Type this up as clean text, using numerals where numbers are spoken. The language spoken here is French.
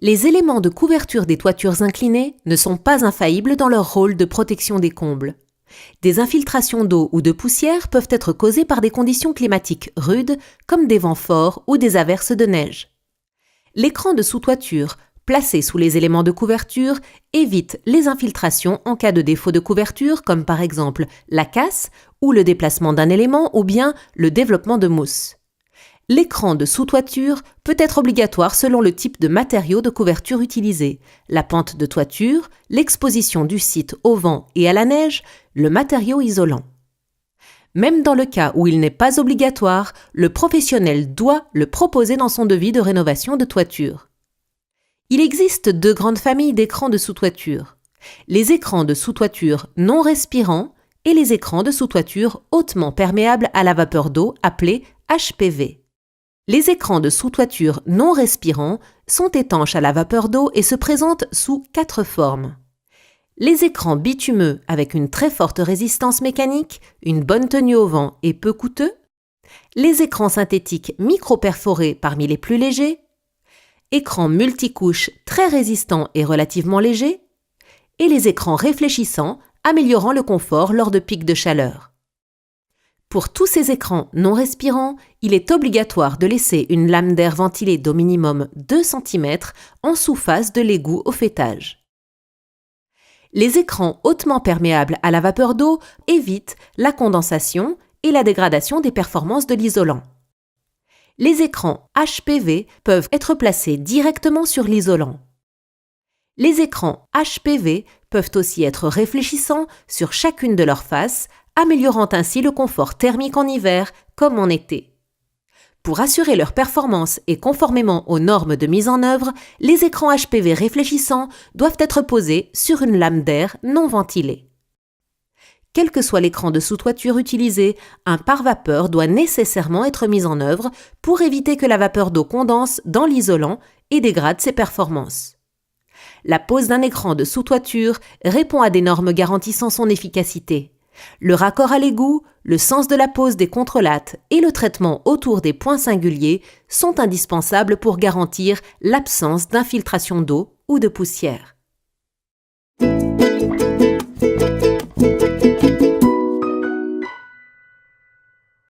Les éléments de couverture des toitures inclinées ne sont pas infaillibles dans leur rôle de protection des combles. Des infiltrations d'eau ou de poussière peuvent être causées par des conditions climatiques rudes, comme des vents forts ou des averses de neige. L'écran de sous-toiture, placé sous les éléments de couverture, évite les infiltrations en cas de défaut de couverture, comme par exemple la casse ou le déplacement d'un élément ou bien le développement de mousse. L'écran de sous-toiture peut être obligatoire selon le type de matériau de couverture utilisé, la pente de toiture, l'exposition du site au vent et à la neige, le matériau isolant. Même dans le cas où il n'est pas obligatoire, le professionnel doit le proposer dans son devis de rénovation de toiture. Il existe deux grandes familles d'écrans de sous-toiture. Les écrans de sous-toiture non respirants et les écrans de sous-toiture hautement perméables à la vapeur d'eau appelés HPV. Les écrans de sous-toiture non respirants sont étanches à la vapeur d'eau et se présentent sous 4 formes. Les écrans bitumeux avec une très forte résistance mécanique, une bonne tenue au vent et peu coûteux. Les écrans synthétiques micro-perforés parmi les plus légers. Écrans multicouches très résistants et relativement légers. Et les écrans réfléchissants améliorant le confort lors de pics de chaleur. Pour tous ces écrans non respirants, il est obligatoire de laisser une lame d'air ventilée d'au minimum 2 cm en sous-face de l'égout au faîtage. Les écrans hautement perméables à la vapeur d'eau évitent la condensation et la dégradation des performances de l'isolant. Les écrans HPV peuvent être placés directement sur l'isolant. Les écrans HPV peuvent aussi être réfléchissants sur chacune de leurs faces, améliorant ainsi le confort thermique en hiver comme en été. Pour assurer leur performance et conformément aux normes de mise en œuvre, les écrans HPV réfléchissants doivent être posés sur une lame d'air non ventilée. Quel que soit l'écran de sous-toiture utilisé, un pare-vapeur doit nécessairement être mis en œuvre pour éviter que la vapeur d'eau condense dans l'isolant et dégrade ses performances. La pose d'un écran de sous-toiture répond à des normes garantissant son efficacité. Le raccord à l'égout, le sens de la pose des contrelates et le traitement autour des points singuliers sont indispensables pour garantir l'absence d'infiltration d'eau ou de poussière.